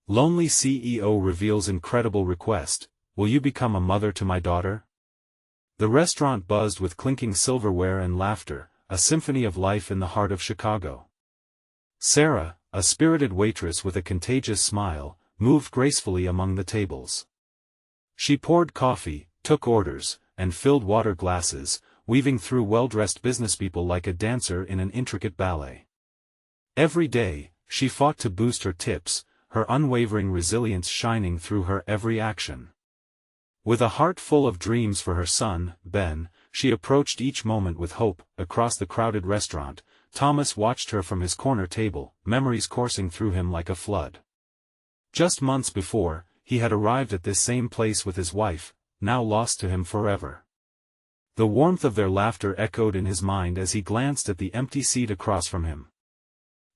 Lonely CEO reveals incredible request, will you become a mother to my daughter? The restaurant buzzed with clinking silverware and laughter, a symphony of life in the heart of Chicago. Sarah, a spirited waitress with a contagious smile, moved gracefully among the tables. She poured coffee, took orders, and filled water glasses, weaving through well-dressed businesspeople like a dancer in an intricate ballet. Every day, she fought to boost her tips, her unwavering resilience shining through her every action. With a heart full of dreams for her son, Ben, she approached each moment with hope. Across the crowded restaurant, Thomas watched her from his corner table, memories coursing through him like a flood. Just months before, he had arrived at this same place with his wife, now lost to him forever. The warmth of their laughter echoed in his mind as he glanced at the empty seat across from him.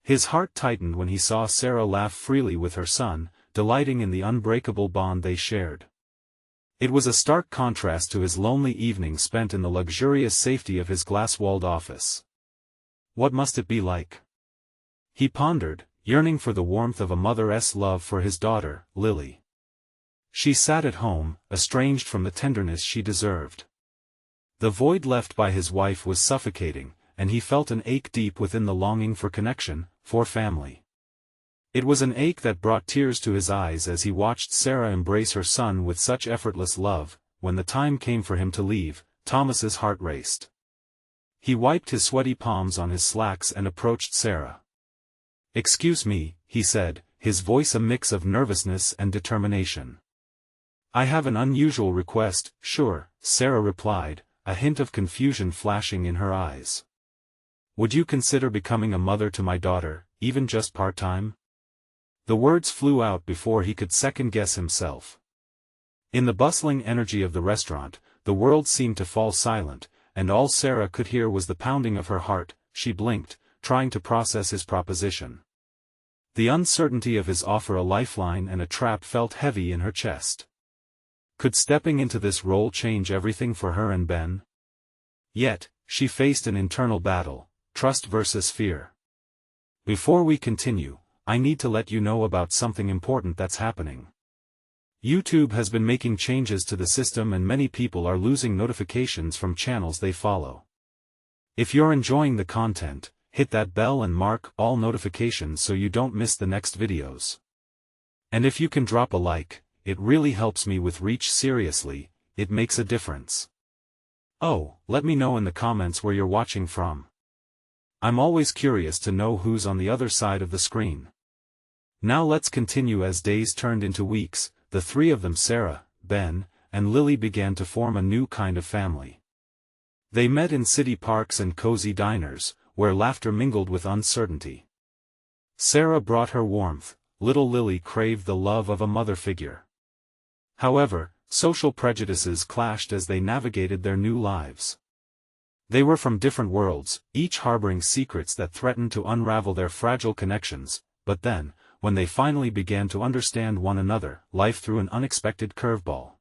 His heart tightened when he saw Sarah laugh freely with her son, delighting in the unbreakable bond they shared. It was a stark contrast to his lonely evenings spent in the luxurious safety of his glass-walled office. What must it be like? He pondered, yearning for the warmth of a mother's love for his daughter, Lily. She sat at home, estranged from the tenderness she deserved. The void left by his wife was suffocating, and he felt an ache deep within, the longing for connection, for family. It was an ache that brought tears to his eyes as he watched Sarah embrace her son with such effortless love. When the time came for him to leave, Thomas's heart raced. He wiped his sweaty palms on his slacks and approached Sarah. "Excuse me," he said, his voice a mix of nervousness and determination. "I have an unusual request." "Sure," Sarah replied, a hint of confusion flashing in her eyes. "Would you consider becoming a mother to my daughter, even just part-time?" The words flew out before he could second-guess himself. In the bustling energy of the restaurant, the world seemed to fall silent, and all Sarah could hear was the pounding of her heart. She blinked, trying to process his proposition. The uncertainty of his offer, a lifeline and a trap, felt heavy in her chest. Could stepping into this role change everything for her and Ben? Yet, she faced an internal battle, trust versus fear. "Before we continue, I need to let you know about something important that's happening. YouTube has been making changes to the system and many people are losing notifications from channels they follow. If you're enjoying the content, hit that bell and mark all notifications so you don't miss the next videos. And if you can drop a like, it really helps me with reach. Seriously, it makes a difference. Oh, let me know in the comments where you're watching from. I'm always curious to know who's on the other side of the screen." Now let's continue. As days turned into weeks, the three of them, Sarah, Ben, and Lily, began to form a new kind of family. They met in city parks and cozy diners, where laughter mingled with uncertainty. Sarah brought her warmth, little Lily craved the love of a mother figure. However, social prejudices clashed as they navigated their new lives. They were from different worlds, each harboring secrets that threatened to unravel their fragile connections, but then, when they finally began to understand one another, life threw an unexpected curveball.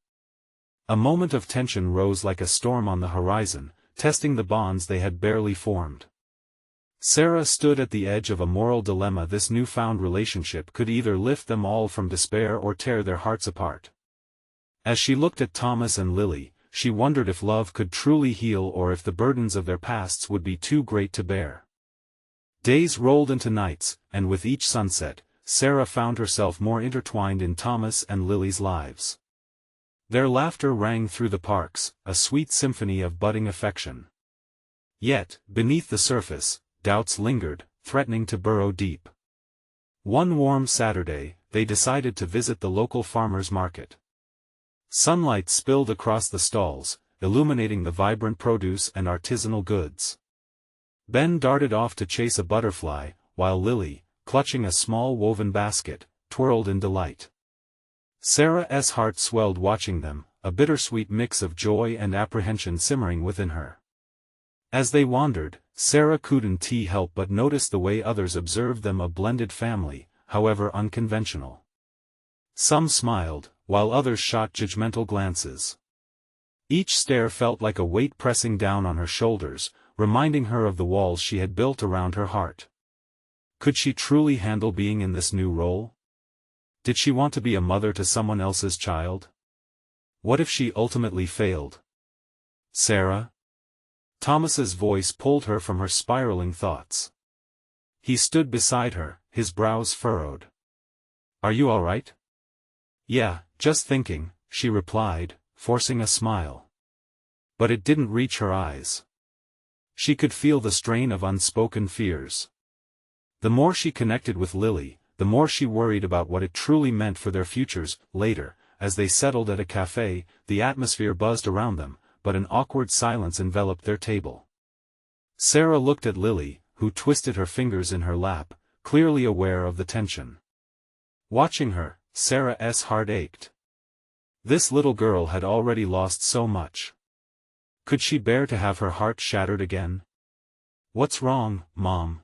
A moment of tension rose like a storm on the horizon, testing the bonds they had barely formed. Sarah stood at the edge of a moral dilemma. This newfound relationship could either lift them all from despair or tear their hearts apart. As she looked at Thomas and Lily, she wondered if love could truly heal or if the burdens of their pasts would be too great to bear. Days rolled into nights, and with each sunset, Sarah found herself more intertwined in Thomas and Lily's lives. Their laughter rang through the parks, a sweet symphony of budding affection. Yet, beneath the surface, doubts lingered, threatening to burrow deep. One warm Saturday, they decided to visit the local farmer's market. Sunlight spilled across the stalls, illuminating the vibrant produce and artisanal goods. Ben darted off to chase a butterfly, while Lily, clutching a small woven basket, twirled in delight. Sarah's heart swelled watching them, a bittersweet mix of joy and apprehension simmering within her. As they wandered, Sarah couldn't help but notice the way others observed them, a blended family, however unconventional. Some smiled, while others shot judgmental glances. Each stare felt like a weight pressing down on her shoulders, reminding her of the walls she had built around her heart. Could she truly handle being in this new role? Did she want to be a mother to someone else's child? What if she ultimately failed? Sarah? Thomas's voice pulled her from her spiraling thoughts. He stood beside her, his brows furrowed. Are you all right? Yeah, just thinking, she replied, forcing a smile. But it didn't reach her eyes. She could feel the strain of unspoken fears. The more she connected with Lily, the more she worried about what it truly meant for their futures. Later, as they settled at a cafe, the atmosphere buzzed around them, but an awkward silence enveloped their table. Sarah looked at Lily, who twisted her fingers in her lap, clearly aware of the tension. Watching her, Sarah's heart ached. This little girl had already lost so much. Could she bear to have her heart shattered again? What's wrong, Mom?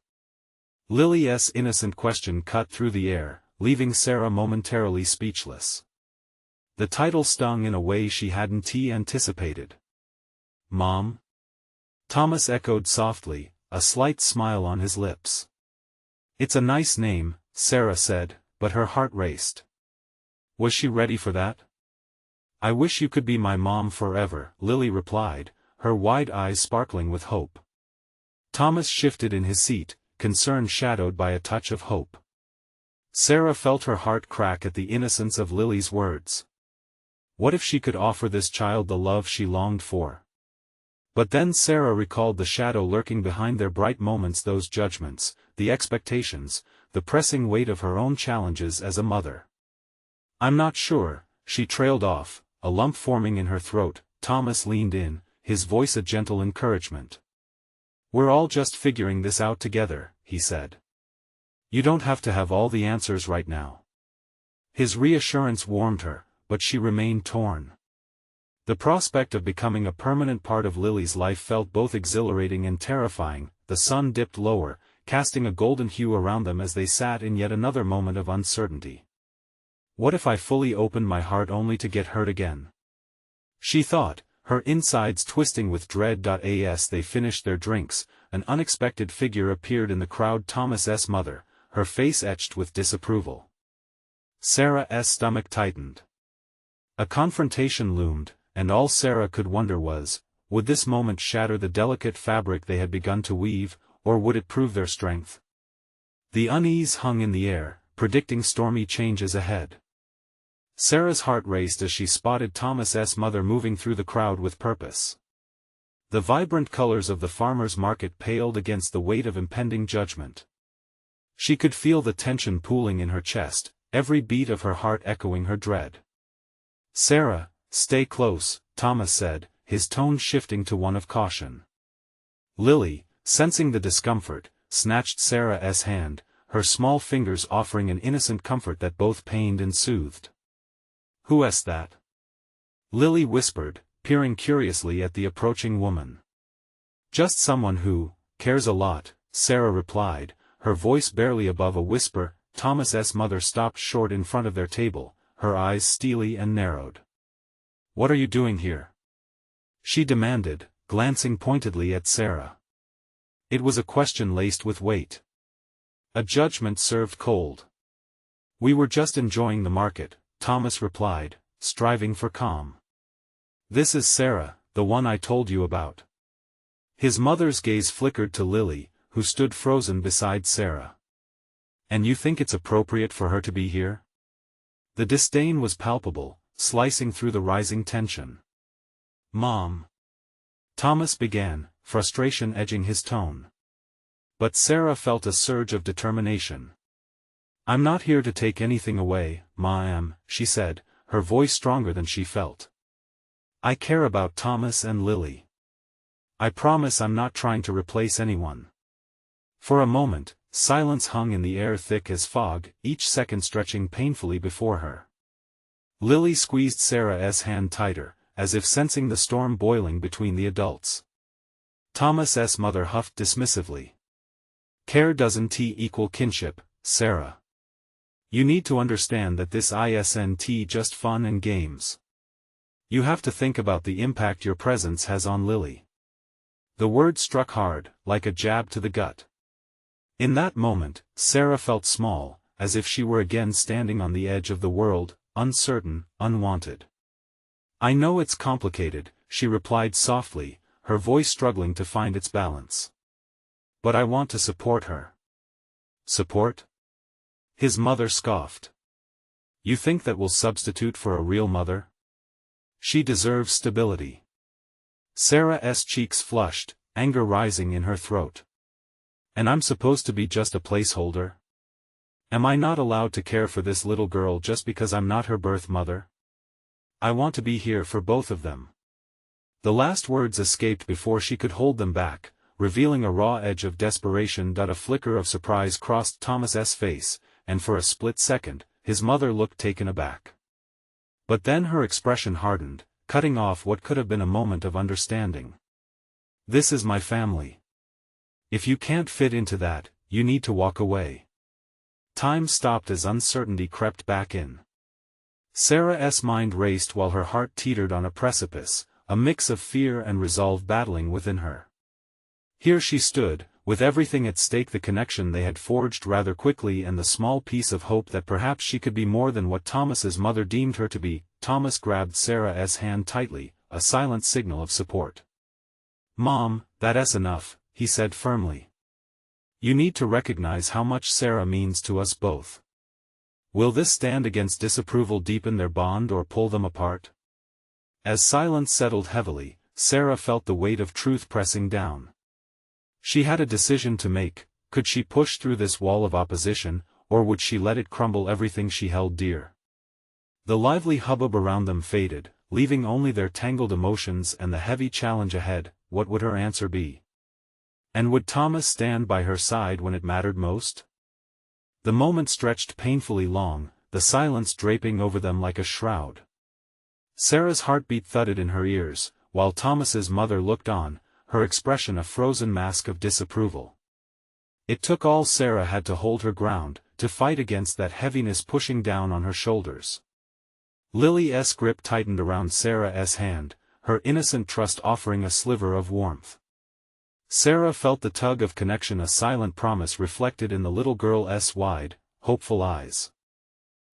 Lily's innocent question cut through the air, leaving Sarah momentarily speechless. The title stung in a way she hadn't anticipated. Mom? Thomas echoed softly, a slight smile on his lips. It's a nice name, Sarah said, but her heart raced. Was she ready for that? I wish you could be my mom forever, Lily replied, her wide eyes sparkling with hope. Thomas shifted in his seat, concern shadowed by a touch of hope. Sarah felt her heart crack at the innocence of Lily's words. What if she could offer this child the love she longed for? But then Sarah recalled the shadow lurking behind their bright moments, those judgments, the expectations, the pressing weight of her own challenges as a mother. I'm not sure, she trailed off, a lump forming in her throat. Thomas leaned in, his voice a gentle encouragement. We're all just figuring this out together, he said. You don't have to have all the answers right now. His reassurance warmed her, but she remained torn. The prospect of becoming a permanent part of Lily's life felt both exhilarating and terrifying. The sun dipped lower, casting a golden hue around them as they sat in yet another moment of uncertainty. What if I fully opened my heart only to get hurt again? She thought, her insides twisting with dread. As they finished their drinks, an unexpected figure appeared in the crowd. Thomas's mother, her face etched with disapproval. Sarah's stomach tightened. A confrontation loomed, and all Sarah could wonder was, would this moment shatter the delicate fabric they had begun to weave, or would it prove their strength? The unease hung in the air, predicting stormy changes ahead. Sarah's heart raced as she spotted Thomas's mother moving through the crowd with purpose. The vibrant colors of the farmer's market paled against the weight of impending judgment. She could feel the tension pooling in her chest, every beat of her heart echoing her dread. Sarah, stay close, Thomas said, his tone shifting to one of caution. Lily, sensing the discomfort, snatched Sarah's hand, her small fingers offering an innocent comfort that both pained and soothed. Who's that? Lily whispered, peering curiously at the approaching woman. Just someone who cares a lot, Sarah replied, her voice barely above a whisper. Thomas's mother stopped short in front of their table, her eyes steely and narrowed. What are you doing here? She demanded, glancing pointedly at Sarah. It was a question laced with weight. A judgment served cold. We were just enjoying the market, Thomas replied, striving for calm. This is Sarah, the one I told you about. His mother's gaze flickered to Lily, who stood frozen beside Sarah. And you think it's appropriate for her to be here? The disdain was palpable, slicing through the rising tension. Mom. Thomas began, frustration edging his tone. But Sarah felt a surge of determination. I'm not here to take anything away, Ma'am, she said, her voice stronger than she felt. I care about Thomas and Lily. I promise I'm not trying to replace anyone. For a moment, silence hung in the air thick as fog, each second stretching painfully before her. Lily squeezed Sarah's hand tighter, as if sensing the storm boiling between the adults. Thomas's mother huffed dismissively. Care doesn't equal kinship, Sarah. You need to understand that this isn't just fun and games. You have to think about the impact your presence has on Lily. The word struck hard, like a jab to the gut. In that moment, Sarah felt small, as if she were again standing on the edge of the world, uncertain, unwanted. "I know it's complicated," she replied softly, her voice struggling to find its balance. "But I want to support her." "Support?" His mother scoffed. "You think that will substitute for a real mother? She deserves stability." Sarah's cheeks flushed, anger rising in her throat. "And I'm supposed to be just a placeholder? Am I not allowed to care for this little girl just because I'm not her birth mother? I want to be here for both of them." The last words escaped before she could hold them back, revealing a raw edge of desperation. A flicker of surprise crossed Thomas's face, and for a split second, his mother looked taken aback. But then her expression hardened, cutting off what could have been a moment of understanding. "This is my family. If you can't fit into that, you need to walk away." Time stopped as uncertainty crept back in. Sarah's mind raced while her heart teetered on a precipice, a mix of fear and resolve battling within her. Here she stood, with everything at stake: the connection they had forged rather quickly and the small piece of hope that perhaps she could be more than what Thomas's mother deemed her to be. Thomas grabbed Sarah's hand tightly, a silent signal of support. "Mom, that's enough," he said firmly. "You need to recognize how much Sarah means to us both. Will this stand against disapproval deepen their bond or pull them apart?" As silence settled heavily, Sarah felt the weight of truth pressing down. She had a decision to make: could she push through this wall of opposition, or would she let it crumble everything she held dear? The lively hubbub around them faded, leaving only their tangled emotions and the heavy challenge ahead. What would her answer be? And would Thomas stand by her side when it mattered most? The moment stretched painfully long, the silence draping over them like a shroud. Sarah's heartbeat thudded in her ears, while Thomas's mother looked on, her expression a frozen mask of disapproval. It took all Sarah had to hold her ground, to fight against that heaviness pushing down on her shoulders. Lily's grip tightened around Sarah's hand, her innocent trust offering a sliver of warmth. Sarah felt the tug of connection, a silent promise reflected in the little girl's wide, hopeful eyes.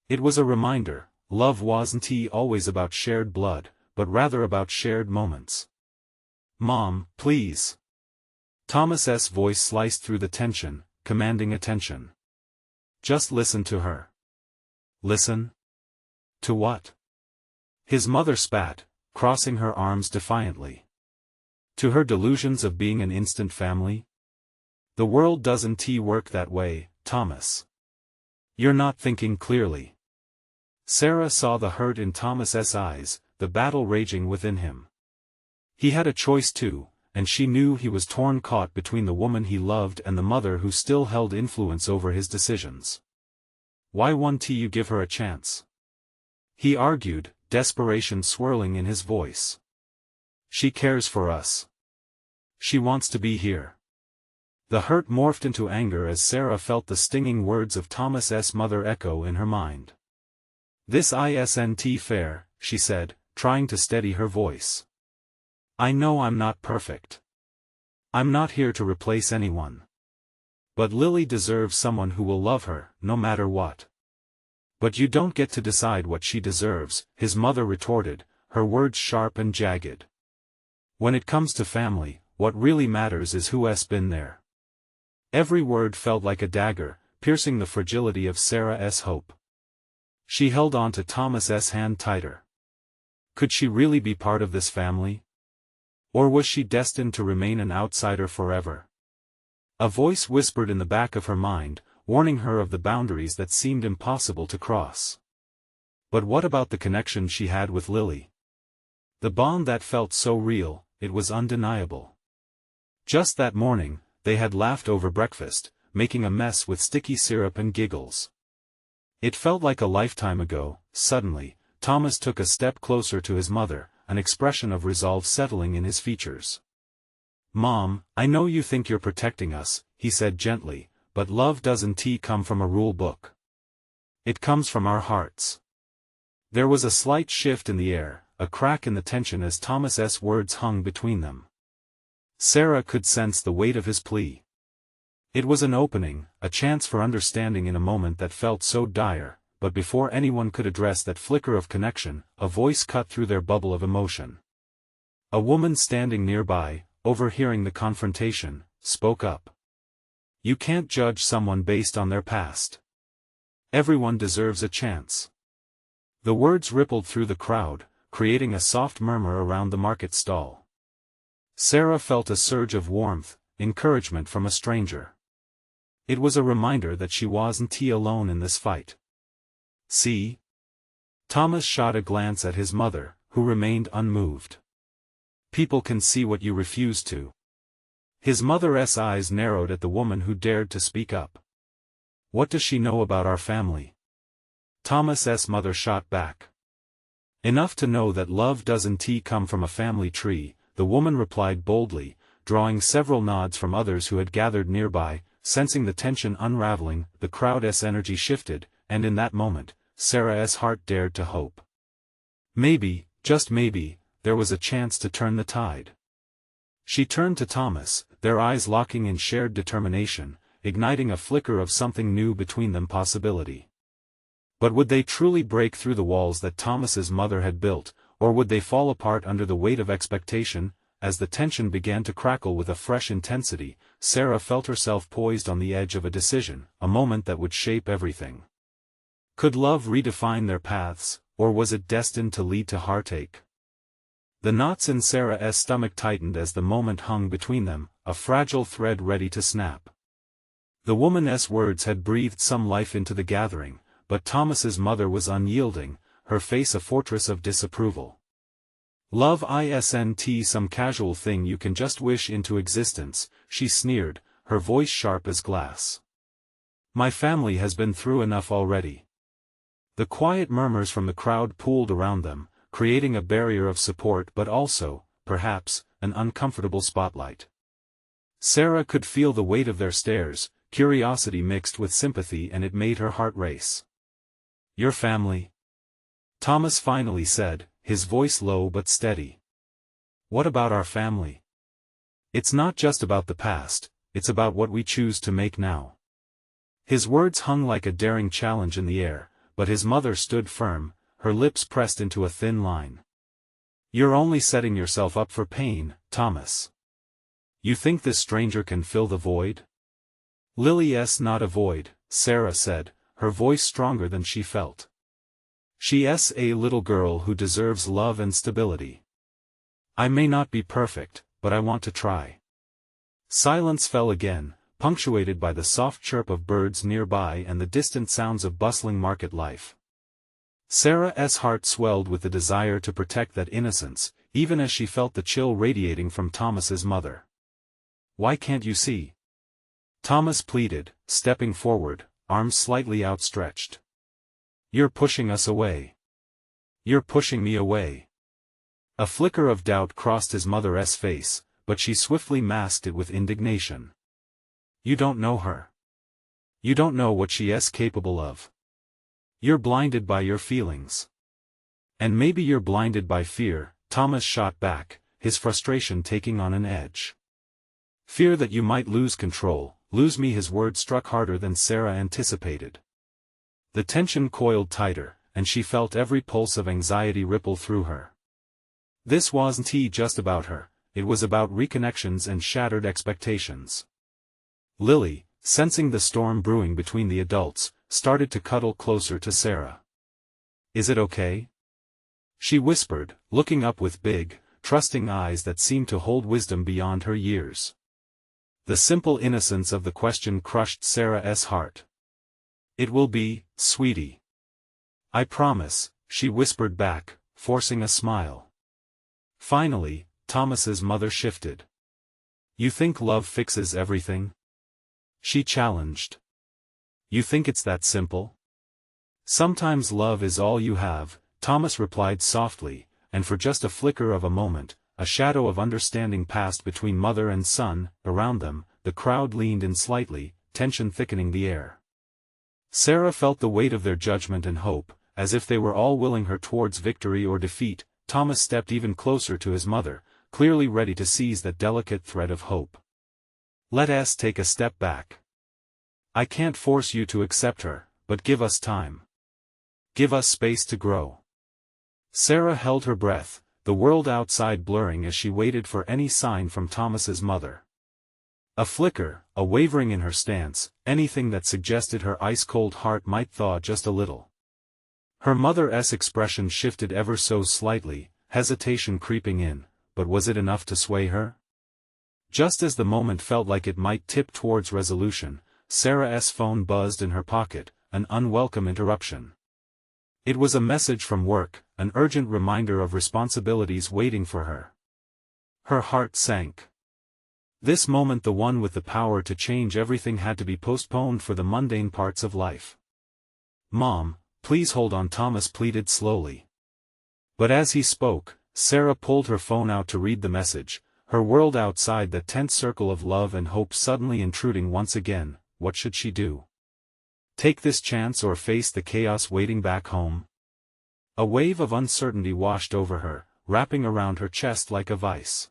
It was a reminder: love wasn't always about shared blood, but rather about shared moments. "Mom, please." Thomas's voice sliced through the tension, commanding attention. "Just listen to her." "Listen? To what?" His mother spat, crossing her arms defiantly. "To her delusions of being an instant family? The world doesn't work that way, Thomas. You're not thinking clearly." Sarah saw the hurt in Thomas's eyes, the battle raging within him. He had a choice too, and she knew he was torn, caught between the woman he loved and the mother who still held influence over his decisions. "Why won't you give her a chance?" he argued, desperation swirling in his voice. "She cares for us. She wants to be here." The hurt morphed into anger as Sarah felt the stinging words of Thomas's mother echo in her mind. "This isn't fair," she said, trying to steady her voice. "I know I'm not perfect. I'm not here to replace anyone. But Lily deserves someone who will love her, no matter what." "But you don't get to decide what she deserves," his mother retorted, her words sharp and jagged. "When it comes to family, what really matters is who's been there." Every word felt like a dagger, piercing the fragility of Sarah's hope. She held on to Thomas's hand tighter. Could she really be part of this family? Or was she destined to remain an outsider forever? A voice whispered in the back of her mind, warning her of the boundaries that seemed impossible to cross. But what about the connection she had with Lily? The bond that felt so real, it was undeniable. Just that morning, they had laughed over breakfast, making a mess with sticky syrup and giggles. It felt like a lifetime ago. Suddenly, Thomas took a step closer to his mother, an expression of resolve settling in his features. "Mom, I know you think you're protecting us," he said gently, "but love doesn't come from a rule book. It comes from our hearts." There was a slight shift in the air, a crack in the tension as Thomas's words hung between them. Sarah could sense the weight of his plea. It was an opening, a chance for understanding in a moment that felt so dire, but before anyone could address that flicker of connection, a voice cut through their bubble of emotion. A woman standing nearby, overhearing the confrontation, spoke up. "You can't judge someone based on their past. Everyone deserves a chance." The words rippled through the crowd, creating a soft murmur around the market stall. Sarah felt a surge of warmth, encouragement from a stranger. It was a reminder that she wasn't alone in this fight. "See?" Thomas shot a glance at his mother, who remained unmoved. "People can see what you refuse to." His mother's eyes narrowed at the woman who dared to speak up. "What does she know about our family?" Thomas's mother shot back. "Enough to know that love doesn't come from a family tree," the woman replied boldly, drawing several nods from others who had gathered nearby. Sensing the tension unraveling, the crowd's energy shifted, and in that moment, Sarah's heart dared to hope. Maybe, just maybe, there was a chance to turn the tide. She turned to Thomas, their eyes locking in shared determination, igniting a flicker of something new between them possibility. But would they truly break through the walls that Thomas's mother had built, or would they fall apart under the weight of expectation? As the tension began to crackle with a fresh intensity, Sarah felt herself poised on the edge of a decision, a moment that would shape everything. Could love redefine their paths, or was it destined to lead to heartache? The knots in Sarah's stomach tightened as the moment hung between them, a fragile thread ready to snap. The woman's words had breathed some life into the gathering, but Thomas's mother was unyielding, her face a fortress of disapproval. "Love isn't some casual thing you can just wish into existence," she sneered, her voice sharp as glass. "My family has been through enough already." The quiet murmurs from the crowd pooled around them, creating a barrier of support but also, perhaps, an uncomfortable spotlight. Sarah could feel the weight of their stares, curiosity mixed with sympathy, and it made her heart race. "Your family?" Thomas finally said, his voice low but steady. "What about our family? It's not just about the past, it's about what we choose to make now." His words hung like a daring challenge in the air, but his mother stood firm, her lips pressed into a thin line. "You're only setting yourself up for pain, Thomas. You think this stranger can fill the void?" "Lily's not a void," Sarah said, her voice stronger than she felt. "She's a little girl who deserves love and stability. I may not be perfect, but I want to try." Silence fell again, punctuated by the soft chirp of birds nearby and the distant sounds of bustling market life. Sarah's heart swelled with the desire to protect that innocence, even as she felt the chill radiating from Thomas's mother. "Why can't you see?" Thomas pleaded, stepping forward, arms slightly outstretched. "You're pushing us away. You're pushing me away." A flicker of doubt crossed his mother's face, but she swiftly masked it with indignation. "You don't know her. You don't know what she is capable of. You're blinded by your feelings. And maybe you're blinded by fear," Thomas shot back, his frustration taking on an edge. "Fear that you might lose control, lose me." His words struck harder than Sarah anticipated. The tension coiled tighter, and she felt every pulse of anxiety ripple through her. This wasn't just about her, it was about reconnections and shattered expectations. Lily, sensing the storm brewing between the adults, started to cuddle closer to Sarah. "Is it okay?" she whispered, looking up with big, trusting eyes that seemed to hold wisdom beyond her years. The simple innocence of the question crushed Sarah's heart. "It will be, sweetie. I promise," she whispered back, forcing a smile. Finally, Thomas's mother shifted. "You think love fixes everything?" she challenged. "You think it's that simple?" "Sometimes love is all you have," Thomas replied softly, and for just a flicker of a moment, a shadow of understanding passed between mother and son. Around them, the crowd leaned in slightly, tension thickening the air. Sarah felt the weight of their judgment and hope, as if they were all willing her towards victory or defeat. Thomas stepped even closer to his mother, clearly ready to seize that delicate thread of hope. Let us take a step back. I can't force you to accept her, but give us time. Give us space to grow. Sarah held her breath, the world outside blurring as she waited for any sign from Thomas's mother. A flicker, a wavering in her stance, anything that suggested her ice-cold heart might thaw just a little. Her mother's expression shifted ever so slightly, hesitation creeping in, but was it enough to sway her? Just as the moment felt like it might tip towards resolution, Sarah's phone buzzed in her pocket, an unwelcome interruption. It was a message from work, an urgent reminder of responsibilities waiting for her. Her heart sank. This moment, the one with the power to change everything, had to be postponed for the mundane parts of life. "Mom, please hold on," Thomas pleaded slowly. But as he spoke, Sarah pulled her phone out to read the message, her world outside that tense circle of love and hope suddenly intruding once again. What should she do? Take this chance or face the chaos waiting back home? A wave of uncertainty washed over her, wrapping around her chest like a vice.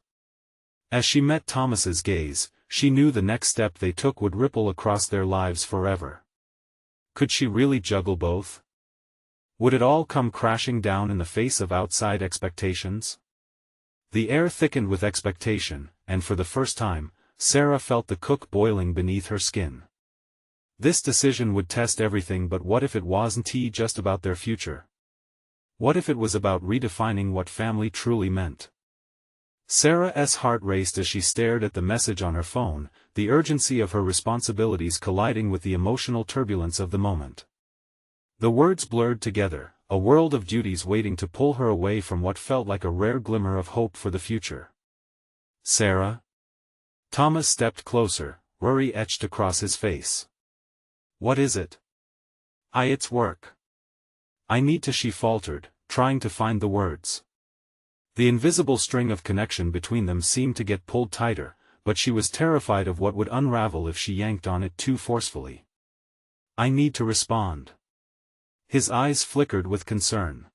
As she met Thomas's gaze, she knew the next step they took would ripple across their lives forever. Could she really juggle both? Would it all come crashing down in the face of outside expectations? The air thickened with expectation, and for the first time, Sarah felt the cook boiling beneath her skin. This decision would test everything, but what if it wasn't just about their future? What if it was about redefining what family truly meant? Sarah's heart raced as she stared at the message on her phone, the urgency of her responsibilities colliding with the emotional turbulence of the moment. The words blurred together, a world of duties waiting to pull her away from what felt like a rare glimmer of hope for the future. "Sarah?" Thomas stepped closer, worry etched across his face. "What is it?" It's work. I need to," she faltered, trying to find the words. The invisible string of connection between them seemed to get pulled tighter, but she was terrified of what would unravel if she yanked on it too forcefully. "I need to respond." His eyes flickered with concern.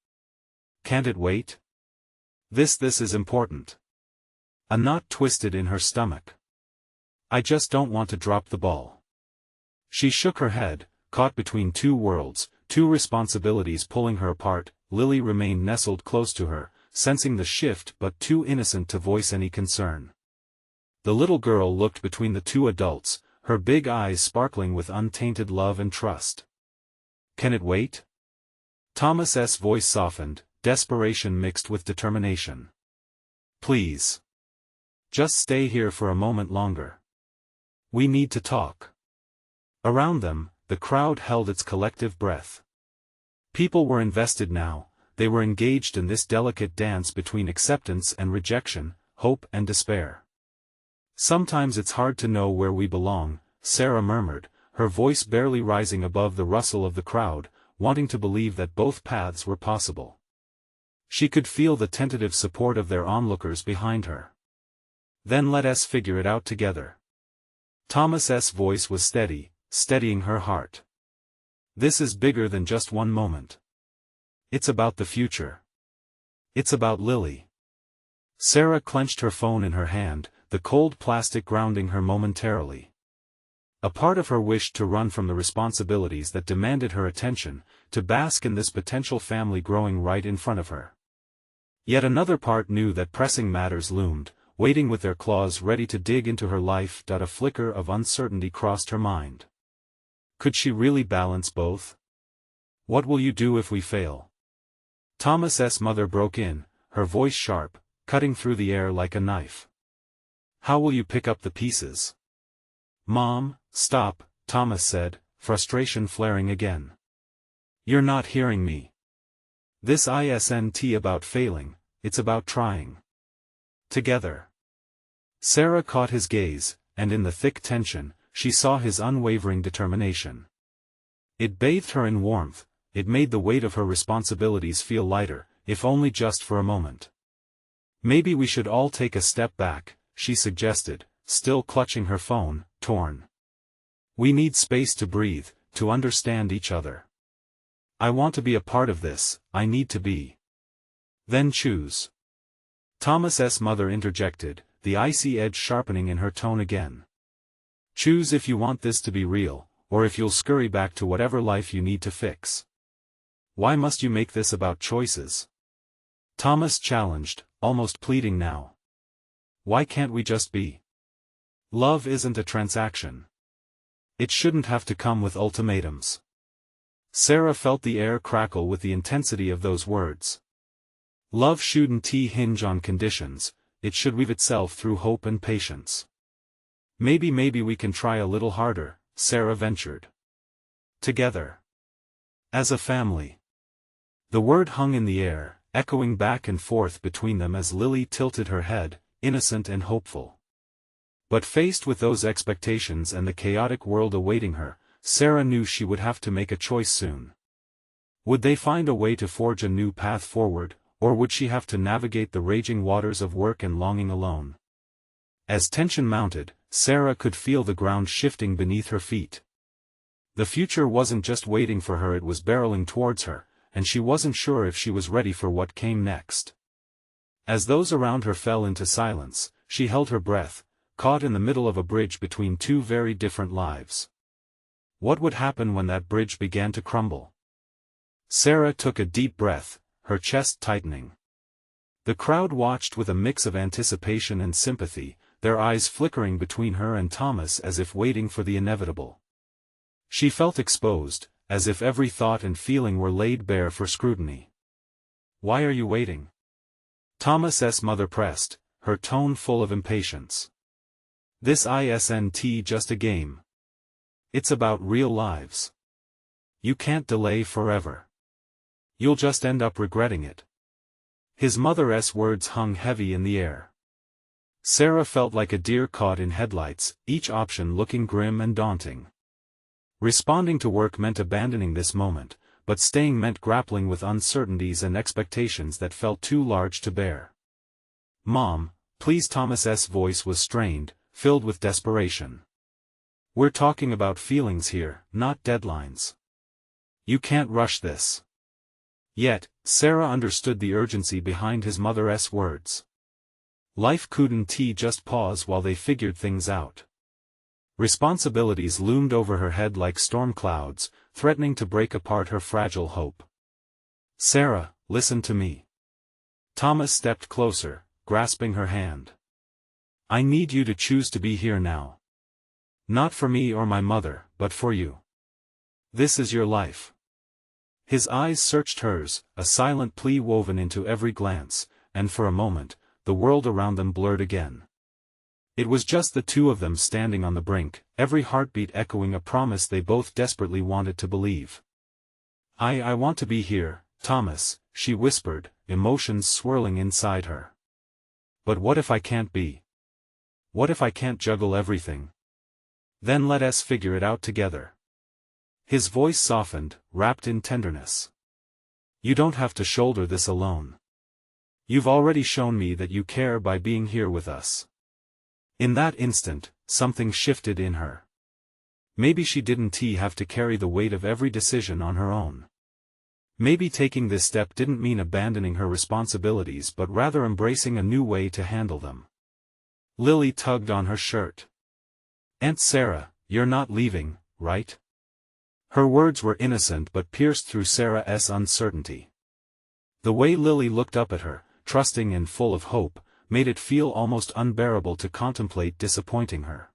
"Can't it wait? This is important." A knot twisted in her stomach. "I just don't want to drop the ball." She shook her head, caught between two worlds, two responsibilities pulling her apart. Lily remained nestled close to her, sensing the shift but too innocent to voice any concern. The little girl looked between the two adults, her big eyes sparkling with untainted love and trust. "Can it wait?" Thomas's voice softened, desperation mixed with determination. "Please. Just stay here for a moment longer. We need to talk." Around them, the crowd held its collective breath. People were invested now, they were engaged in this delicate dance between acceptance and rejection, hope and despair. "Sometimes it's hard to know where we belong," Sarah murmured, her voice barely rising above the rustle of the crowd, wanting to believe that both paths were possible. She could feel the tentative support of their onlookers behind her. "Then let us figure it out together." Thomas's voice was steady, steadying her heart. "This is bigger than just one moment. It's about the future. It's about Lily." Sarah clenched her phone in her hand, the cold plastic grounding her momentarily. A part of her wished to run from the responsibilities that demanded her attention, to bask in this potential family growing right in front of her. Yet another part knew that pressing matters loomed, waiting with their claws ready to dig into her life. A flicker of uncertainty crossed her mind. Could she really balance both? "What will you do if we fail?" Thomas's mother broke in, her voice sharp, cutting through the air like a knife. "How will you pick up the pieces?" "Mom, stop," Thomas said, frustration flaring again. "You're not hearing me. This isn't about failing, it's about trying. Together." Sarah caught his gaze, and in the thick tension, she saw his unwavering determination. It bathed her in warmth, it made the weight of her responsibilities feel lighter, if only just for a moment. "Maybe we should all take a step back," she suggested, still clutching her phone, torn. "We need space to breathe, to understand each other. I want to be a part of this, I need to be." "Then choose." Thomas's mother interjected, the icy edge sharpening in her tone again. Choose if you want this to be real, or if you'll scurry back to whatever life you need to fix. Why must you make this about choices? Thomas challenged, almost pleading now. Why can't we just be? Love isn't a transaction. It shouldn't have to come with ultimatums. Sarah felt the air crackle with the intensity of those words. Love shouldn't hinge on conditions, it should weave itself through hope and patience. Maybe we can try a little harder, Sarah ventured. Together. As a family. The word hung in the air, echoing back and forth between them as Lily tilted her head, innocent and hopeful. But faced with those expectations and the chaotic world awaiting her, Sarah knew she would have to make a choice soon. Would they find a way to forge a new path forward, or would she have to navigate the raging waters of work and longing alone? As tension mounted, Sarah could feel the ground shifting beneath her feet. The future wasn't just waiting for her, it was barreling towards her, and she wasn't sure if she was ready for what came next. As those around her fell into silence, she held her breath, caught in the middle of a bridge between two very different lives. What would happen when that bridge began to crumble? Sarah took a deep breath, her chest tightening. The crowd watched with a mix of anticipation and sympathy, their eyes flickering between her and Thomas as if waiting for the inevitable. She felt exposed, as if every thought and feeling were laid bare for scrutiny. Why are you waiting? Thomas's mother pressed, her tone full of impatience. This isn't just a game. It's about real lives. You can't delay forever. You'll just end up regretting it. His mother's words hung heavy in the air. Sarah felt like a deer caught in headlights, each option looking grim and daunting. Responding to work meant abandoning this moment, but staying meant grappling with uncertainties and expectations that felt too large to bear. Mom, please. Thomas's voice was strained, filled with desperation. We're talking about feelings here, not deadlines. You can't rush this. Yet, Sarah understood the urgency behind his mother's words. Life couldn't just pause while they figured things out. Responsibilities loomed over her head like storm clouds, threatening to break apart her fragile hope. Sarah, listen to me. Thomas stepped closer, grasping her hand. I need you to choose to be here now. Not for me or my mother, but for you. This is your life. His eyes searched hers, a silent plea woven into every glance, and for a moment, the world around them blurred again. It was just the two of them standing on the brink, every heartbeat echoing a promise they both desperately wanted to believe. I want to be here, Thomas, she whispered, emotions swirling inside her. But what if I can't be? What if I can't juggle everything? Then let us figure it out together. His voice softened, wrapped in tenderness. You don't have to shoulder this alone. You've already shown me that you care by being here with us. In that instant, something shifted in her. Maybe she didn't have to carry the weight of every decision on her own. Maybe taking this step didn't mean abandoning her responsibilities but rather embracing a new way to handle them. Lily tugged on her shirt. Aunt Sarah, you're not leaving, right? Her words were innocent but pierced through Sarah's uncertainty. The way Lily looked up at her, trusting and full of hope, made it feel almost unbearable to contemplate disappointing her.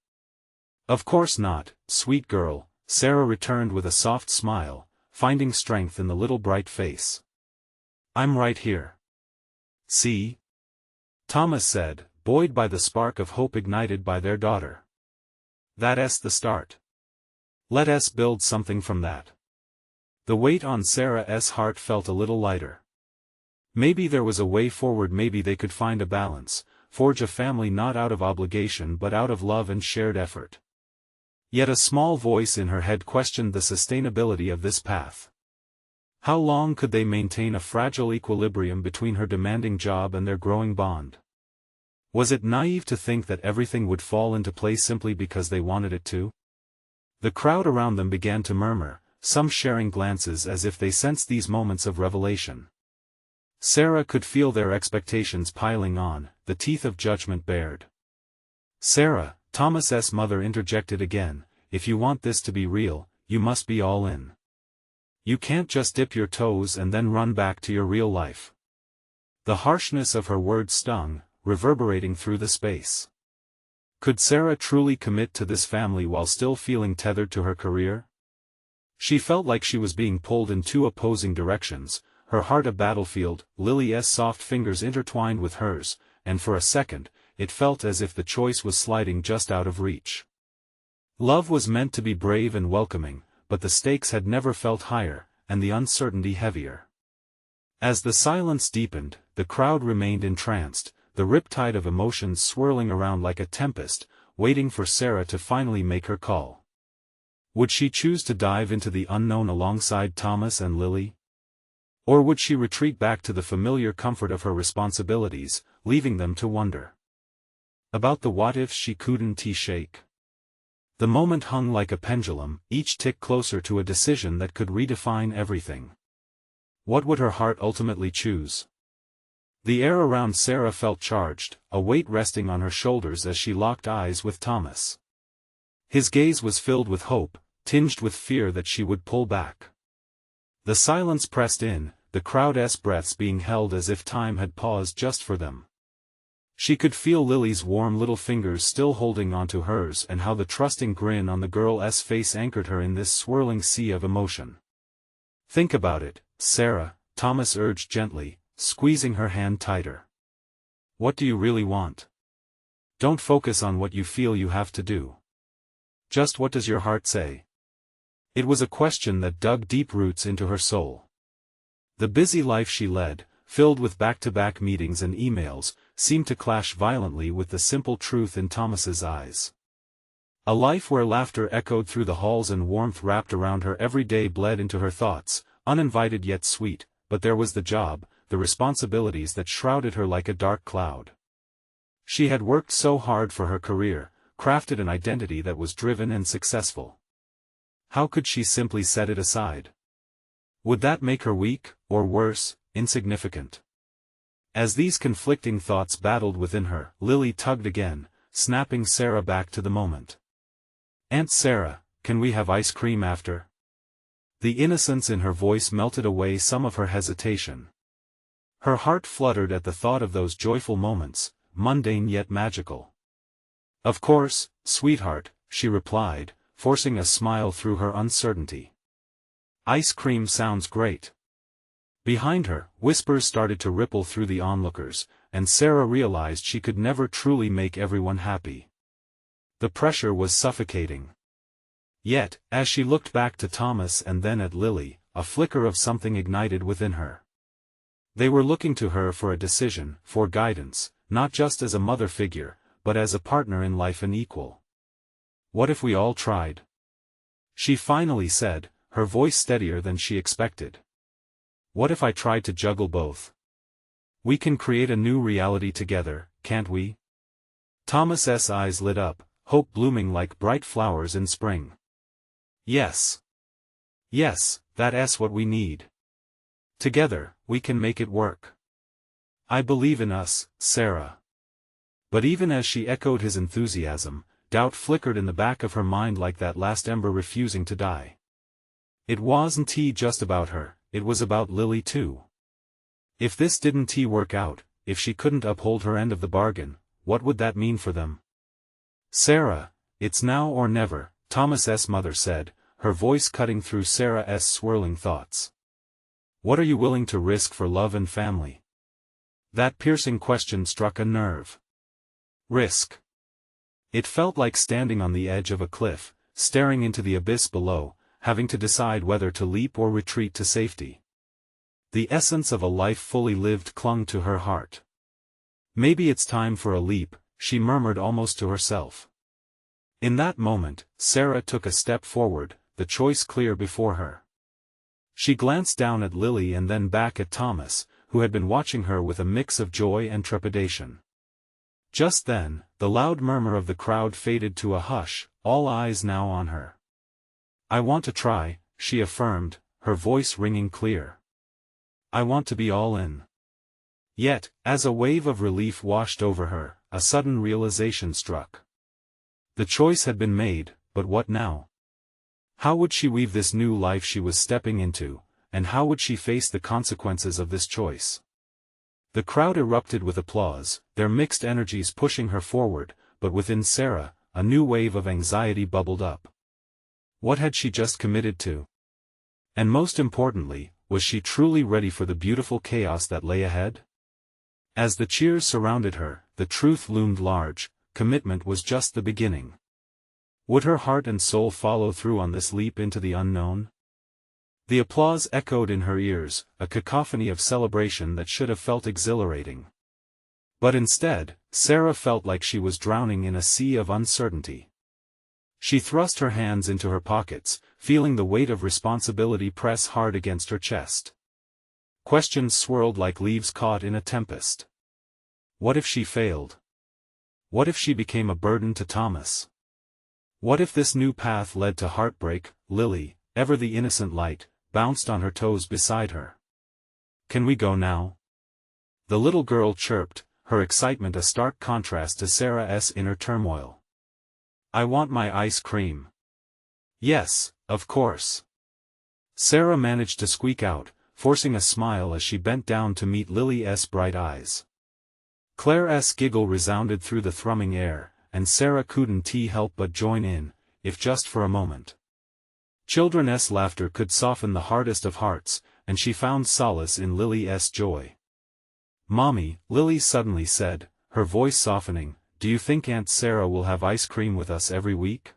Of course not, sweet girl, Sarah returned with a soft smile, finding strength in the little bright face. I'm right here. See? Thomas said, buoyed by the spark of hope ignited by their daughter. That's the start. Let us build something from that. The weight on Sarah's heart felt a little lighter. Maybe there was a way forward, maybe they could find a balance, forge a family not out of obligation but out of love and shared effort. Yet a small voice in her head questioned the sustainability of this path. How long could they maintain a fragile equilibrium between her demanding job and their growing bond? Was it naive to think that everything would fall into place simply because they wanted it to? The crowd around them began to murmur, some sharing glances as if they sensed these moments of revelation. Sarah could feel their expectations piling on, the teeth of judgment bared. Sarah, Thomas's mother interjected again, if you want this to be real, you must be all in. You can't just dip your toes and then run back to your real life. The harshness of her words stung, reverberating through the space. Could Sarah truly commit to this family while still feeling tethered to her career? She felt like she was being pulled in two opposing directions, her heart a battlefield, Lily's soft fingers intertwined with hers, and for a second, it felt as if the choice was sliding just out of reach. Love was meant to be brave and welcoming, but the stakes had never felt higher, and the uncertainty heavier. As the silence deepened, the crowd remained entranced, the riptide of emotions swirling around like a tempest, waiting for Sarah to finally make her call. Would she choose to dive into the unknown alongside Thomas and Lily? Or would she retreat back to the familiar comfort of her responsibilities, leaving them to wonder about the what-ifs she couldn't shake? The moment hung like a pendulum, each tick closer to a decision that could redefine everything. What would her heart ultimately choose? The air around Sarah felt charged, a weight resting on her shoulders as she locked eyes with Thomas. His gaze was filled with hope, tinged with fear that she would pull back. The silence pressed in, the crowd's breaths being held as if time had paused just for them. She could feel Lily's warm little fingers still holding onto hers and how the trusting grin on the girl's face anchored her in this swirling sea of emotion. Think about it, Sarah, Thomas urged gently, squeezing her hand tighter. What do you really want? Don't focus on what you feel you have to do. Just what does your heart say? It was a question that dug deep roots into her soul. The busy life she led, filled with back-to-back meetings and emails, seemed to clash violently with the simple truth in Thomas's eyes. A life where laughter echoed through the halls and warmth wrapped around her every day bled into her thoughts, uninvited yet sweet, but there was the job, the responsibilities that shrouded her like a dark cloud. She had worked so hard for her career, crafted an identity that was driven and successful. How could she simply set it aside? Would that make her weak, or worse, insignificant? As these conflicting thoughts battled within her, Lily tugged again, snapping Sarah back to the moment. Aunt Sarah, can we have ice cream after? The innocence in her voice melted away some of her hesitation. Her heart fluttered at the thought of those joyful moments, mundane yet magical. Of course, sweetheart, she replied, forcing a smile through her uncertainty. Ice cream sounds great. Behind her, whispers started to ripple through the onlookers, and Sarah realized she could never truly make everyone happy. The pressure was suffocating. Yet, as she looked back to Thomas and then at Lily, a flicker of something ignited within her. They were looking to her for a decision, for guidance, not just as a mother figure, but as a partner in life and equal. What if we all tried? She finally said, her voice steadier than she expected. What if I tried to juggle both? We can create a new reality together, can't we? Thomas's eyes lit up, hope blooming like bright flowers in spring. Yes. Yes, that's what we need. Together, we can make it work. I believe in us, Sarah. But even as she echoed his enthusiasm, doubt flickered in the back of her mind like that last ember refusing to die. It wasn't just about her, it was about Lily too. If this didn't work out, if she couldn't uphold her end of the bargain, what would that mean for them? Sarah, it's now or never, Thomas's mother said, her voice cutting through Sarah's swirling thoughts. What are you willing to risk for love and family? That piercing question struck a nerve. Risk. It felt like standing on the edge of a cliff, staring into the abyss below, having to decide whether to leap or retreat to safety. The essence of a life fully lived clung to her heart. Maybe it's time for a leap, she murmured almost to herself. In that moment, Sarah took a step forward, the choice clear before her. She glanced down at Lily and then back at Thomas, who had been watching her with a mix of joy and trepidation. Just then, the loud murmur of the crowd faded to a hush, all eyes now on her. I want to try, she affirmed, her voice ringing clear. I want to be all in. Yet, as a wave of relief washed over her, a sudden realization struck. The choice had been made, but what now? How would she weave this new life she was stepping into, and how would she face the consequences of this choice? The crowd erupted with applause, their mixed energies pushing her forward, but within Sarah, a new wave of anxiety bubbled up. What had she just committed to? And most importantly, was she truly ready for the beautiful chaos that lay ahead? As the cheers surrounded her, the truth loomed large: commitment was just the beginning. Would her heart and soul follow through on this leap into the unknown? The applause echoed in her ears, a cacophony of celebration that should have felt exhilarating. But instead, Sarah felt like she was drowning in a sea of uncertainty. She thrust her hands into her pockets, feeling the weight of responsibility press hard against her chest. Questions swirled like leaves caught in a tempest. What if she failed? What if she became a burden to Thomas? What if this new path led to heartbreak? Lily, ever the innocent light, bounced on her toes beside her. "Can we go now?" The little girl chirped, her excitement a stark contrast to Sarah's inner turmoil. "I want my ice cream." "Yes, of course." Sarah managed to squeak out, forcing a smile as she bent down to meet Lily's bright eyes. Claire's giggle resounded through the thrumming air, and Sarah couldn't help but join in, if just for a moment. Children's laughter could soften the hardest of hearts, and she found solace in Lily's joy. "Mommy," Lily suddenly said, her voice softening, "do you think Aunt Sarah will have ice cream with us every week?"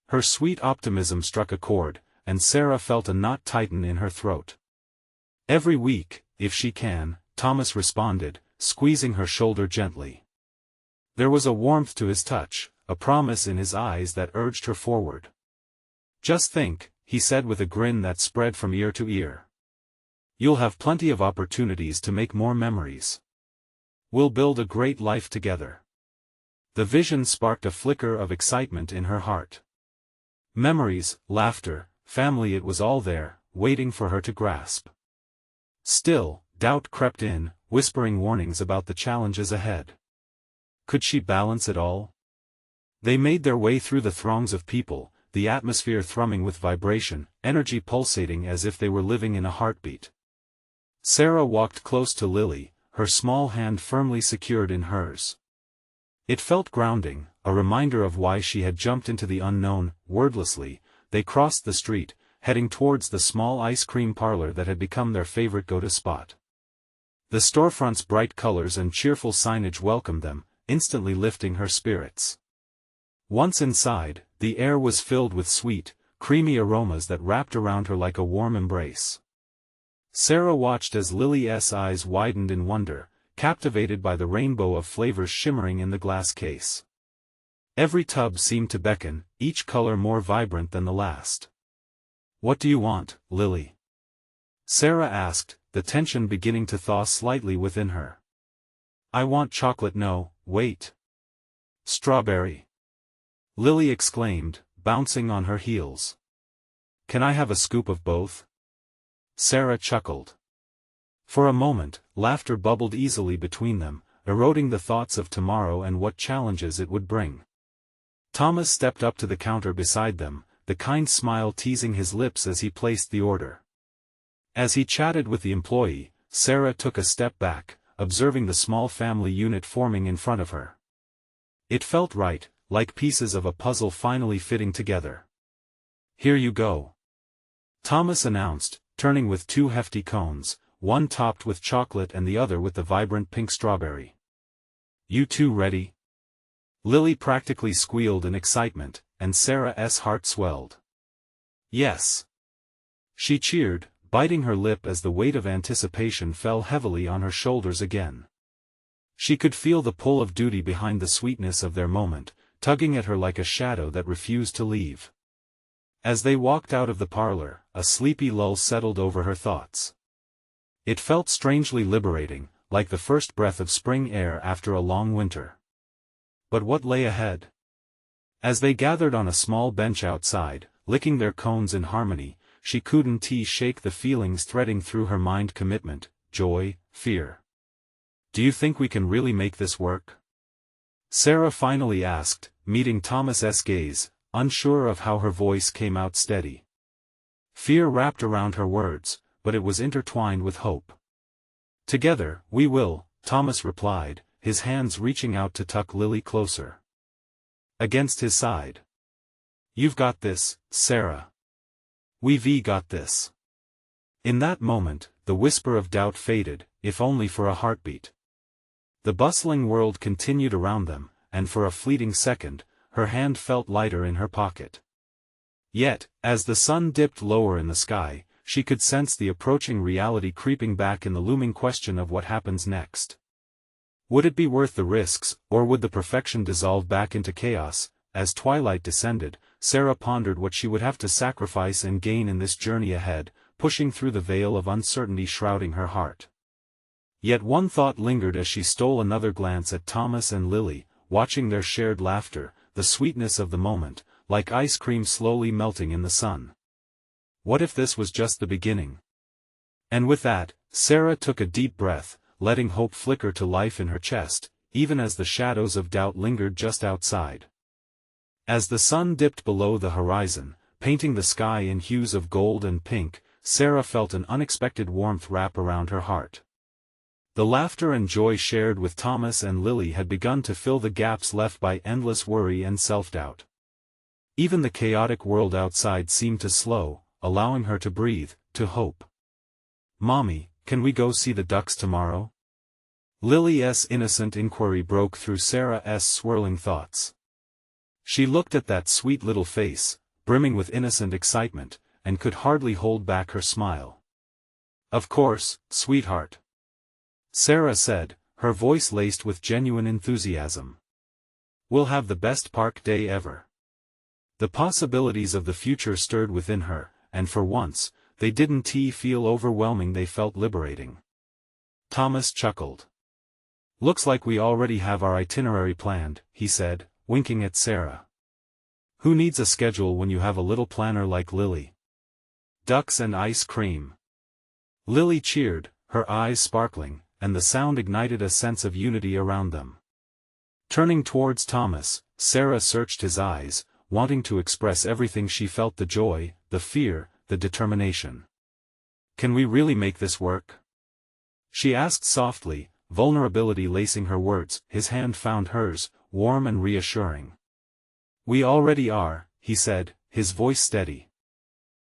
Her sweet optimism struck a chord, and Sarah felt a knot tighten in her throat. "Every week, if she can," Thomas responded, squeezing her shoulder gently. There was a warmth to his touch, a promise in his eyes that urged her forward. "Just think," he said with a grin that spread from ear to ear. "You'll have plenty of opportunities to make more memories. We'll build a great life together." The vision sparked a flicker of excitement in her heart. Memories, laughter, family, it was all there, waiting for her to grasp. Still, doubt crept in, whispering warnings about the challenges ahead. Could she balance it all? They made their way through the throngs of people, the atmosphere thrumming with vibration, energy pulsating as if they were living in a heartbeat. Sarah walked close to Lily, her small hand firmly secured in hers. It felt grounding, a reminder of why she had jumped into the unknown. Wordlessly, they crossed the street, heading towards the small ice cream parlor that had become their favorite go-to spot. The storefront's bright colors and cheerful signage welcomed them, instantly lifting her spirits. Once inside, the air was filled with sweet, creamy aromas that wrapped around her like a warm embrace. Sarah watched as Lily's eyes widened in wonder, captivated by the rainbow of flavors shimmering in the glass case. Every tub seemed to beckon, each color more vibrant than the last. "What do you want, Lily?" Sarah asked, the tension beginning to thaw slightly within her. "I want chocolate." "No, wait. Strawberry," Lily exclaimed, bouncing on her heels. "Can I have a scoop of both?" Sarah chuckled. For a moment, laughter bubbled easily between them, eroding the thoughts of tomorrow and what challenges it would bring. Thomas stepped up to the counter beside them, the kind smile teasing his lips as he placed the order. As he chatted with the employee, Sarah took a step back, observing the small family unit forming in front of her. It felt right, like pieces of a puzzle finally fitting together. "Here you go," Thomas announced, turning with two hefty cones, one topped with chocolate and the other with the vibrant pink strawberry. "You two ready?" Lily practically squealed in excitement, and Sarah's heart swelled. "Yes." She cheered, biting her lip as the weight of anticipation fell heavily on her shoulders again. She could feel the pull of duty behind the sweetness of their moment, tugging at her like a shadow that refused to leave. As they walked out of the parlor, a sleepy lull settled over her thoughts. It felt strangely liberating, like the first breath of spring air after a long winter. But what lay ahead? As they gathered on a small bench outside, licking their cones in harmony, she couldn't shake the feelings threading through her mind: commitment, joy, fear. "Do you think we can really make this work?" Sarah finally asked, meeting Thomas's gaze, unsure of how her voice came out steady. Fear wrapped around her words, but it was intertwined with hope. "Together, we will," Thomas replied, his hands reaching out to tuck Lily closer against his side. "You've got this, Sarah. We've got this." In that moment, the whisper of doubt faded, if only for a heartbeat. The bustling world continued around them, and for a fleeting second, her hand felt lighter in her pocket. Yet, as the sun dipped lower in the sky, she could sense the approaching reality creeping back in the looming question of what happens next. Would it be worth the risks, or would the perfection dissolve back into chaos? As twilight descended, Sarah pondered what she would have to sacrifice and gain in this journey ahead, pushing through the veil of uncertainty shrouding her heart. Yet one thought lingered as she stole another glance at Thomas and Lily, watching their shared laughter, the sweetness of the moment, like ice cream slowly melting in the sun. What if this was just the beginning? And with that, Sarah took a deep breath, letting hope flicker to life in her chest, even as the shadows of doubt lingered just outside. As the sun dipped below the horizon, painting the sky in hues of gold and pink, Sarah felt an unexpected warmth wrap around her heart. The laughter and joy shared with Thomas and Lily had begun to fill the gaps left by endless worry and self-doubt. Even the chaotic world outside seemed to slow, allowing her to breathe, to hope. "Mommy, can we go see the ducks tomorrow?" Lily's innocent inquiry broke through Sarah's swirling thoughts. She looked at that sweet little face, brimming with innocent excitement, and could hardly hold back her smile. "Of course, sweetheart," Sarah said, her voice laced with genuine enthusiasm. "We'll have the best park day ever." The possibilities of the future stirred within her, and for once, they didn't feel overwhelming, they felt liberating. Thomas chuckled. "Looks like we already have our itinerary planned," he said, winking at Sarah. "Who needs a schedule when you have a little planner like Lily?" "Ducks and ice cream." Lily cheered, her eyes sparkling, and the sound ignited a sense of unity around them. Turning towards Thomas, Sarah searched his eyes, wanting to express everything she felt: the joy, the fear, the determination. "Can we really make this work?" she asked softly, vulnerability lacing her words. His hand found hers, warm and reassuring. "We already are," he said, his voice steady.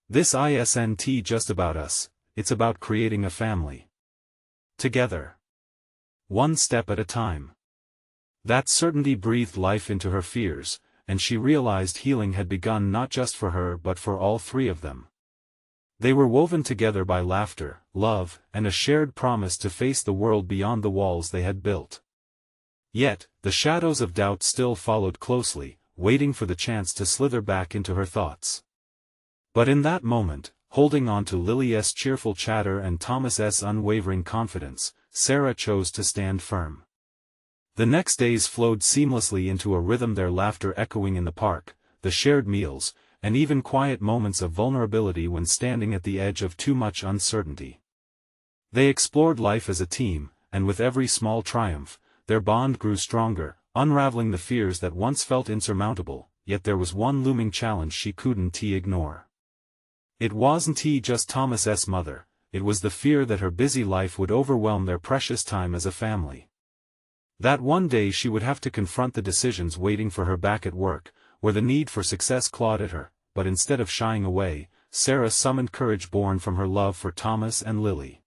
"This isn't just about us, it's about creating a family. Together. One step at a time." That certainty breathed life into her fears, and she realized healing had begun not just for her but for all three of them. They were woven together by laughter, love, and a shared promise to face the world beyond the walls they had built. Yet, the shadows of doubt still followed closely, waiting for the chance to slither back into her thoughts. But in that moment, holding on to Lily's cheerful chatter and Thomas's unwavering confidence, Sarah chose to stand firm. The next days flowed seamlessly into a rhythm, their laughter echoing in the park, the shared meals, and even quiet moments of vulnerability when standing at the edge of too much uncertainty. They explored life as a team, and with every small triumph, their bond grew stronger, unraveling the fears that once felt insurmountable. Yet there was one looming challenge she couldn't ignore. It wasn't just Thomas's mother, it was the fear that her busy life would overwhelm their precious time as a family. That one day she would have to confront the decisions waiting for her back at work, where the need for success clawed at her, but instead of shying away, Sarah summoned courage born from her love for Thomas and Lily.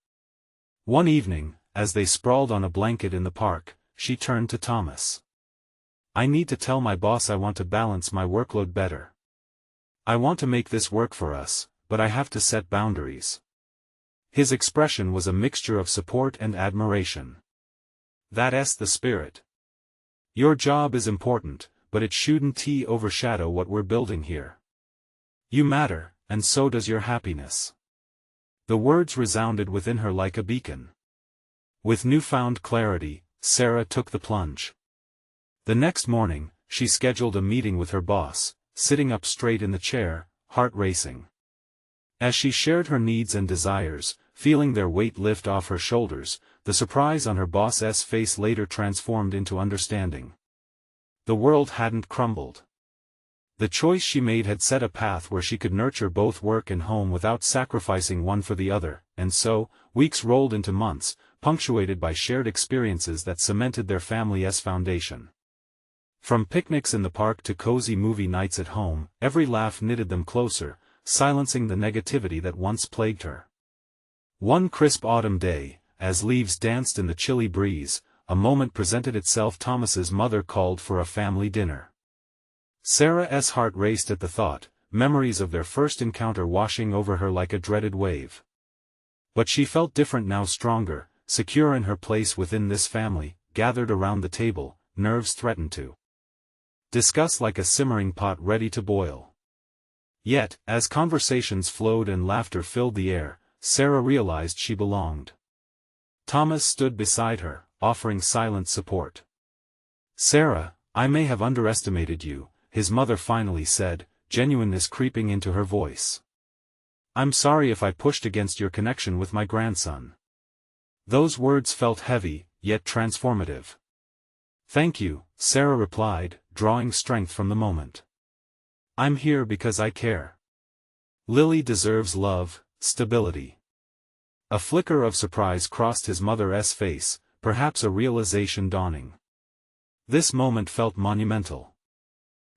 One evening, as they sprawled on a blanket in the park, she turned to Thomas. "I need to tell my boss I want to balance my workload better. I want to make this work for us, but I have to set boundaries." His expression was a mixture of support and admiration. "That's the spirit. Your job is important, but it shouldn't overshadow what we're building here. You matter, and so does your happiness." The words resounded within her like a beacon. With newfound clarity, Sarah took the plunge. The next morning, she scheduled a meeting with her boss, sitting up straight in the chair, heart racing. As she shared her needs and desires, feeling their weight lift off her shoulders, the surprise on her boss's face later transformed into understanding. the world hadn't crumbled. The choice she made had set a path where she could nurture both work and home without sacrificing one for the other, and so, weeks rolled into months, punctuated by shared experiences that cemented their family's foundation. From picnics in the park to cozy movie nights at home, every laugh knitted them closer, silencing the negativity that once plagued her. One crisp autumn day, as leaves danced in the chilly breeze, a moment presented itself. Thomas's mother called for a family dinner. Sarah's heart raced at the thought, memories of their first encounter washing over her like a dreaded wave. But she felt different now, stronger, secure in her place within this family, gathered around the table, nerves threatened to discuss like a simmering pot ready to boil. Yet, as conversations flowed and laughter filled the air, Sarah realized she belonged. Thomas stood beside her, offering silent support. "Sarah, I may have underestimated you," his mother finally said, genuineness creeping into her voice. "I'm sorry if I pushed against your connection with my grandson." Those words felt heavy, yet transformative. "Thank you," Sarah replied, drawing strength from the moment. "I'm here because I care. Lily deserves love, stability." A flicker of surprise crossed his mother's face, perhaps a realization dawning. This moment felt monumental.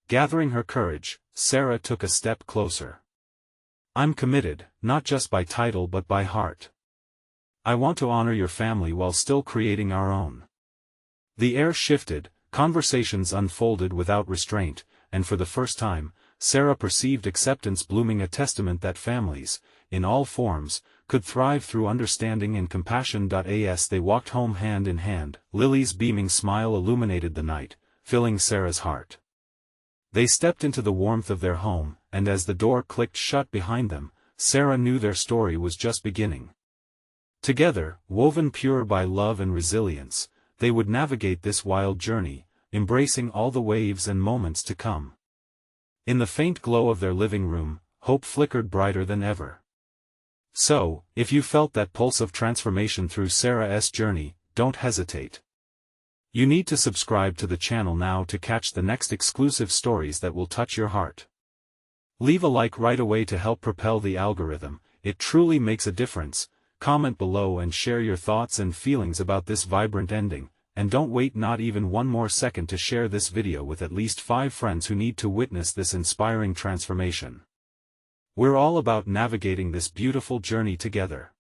Gathering her courage, Sarah took a step closer. "I'm committed, not just by title but by heart. I want to honor your family while still creating our own." The air shifted, conversations unfolded without restraint, and for the first time, Sarah perceived acceptance blooming, a testament that families, in all forms, could thrive through understanding and compassion. As they walked home hand in hand, Lily's beaming smile illuminated the night, filling Sarah's heart. They stepped into the warmth of their home, and as the door clicked shut behind them, Sarah knew their story was just beginning. Together, woven pure by love and resilience, they would navigate this wild journey, embracing all the waves and moments to come. In the faint glow of their living room, hope flickered brighter than ever. So, if you felt that pulse of transformation through Sarah's journey, don't hesitate. You need to subscribe to the channel now to catch the next exclusive stories that will touch your heart. Leave a like right away to help propel the algorithm, it truly makes a difference. Comment below and share your thoughts and feelings about this vibrant ending, and don't wait not even one more second to share this video with at least 5 friends who need to witness this inspiring transformation. We're all about navigating this beautiful journey together.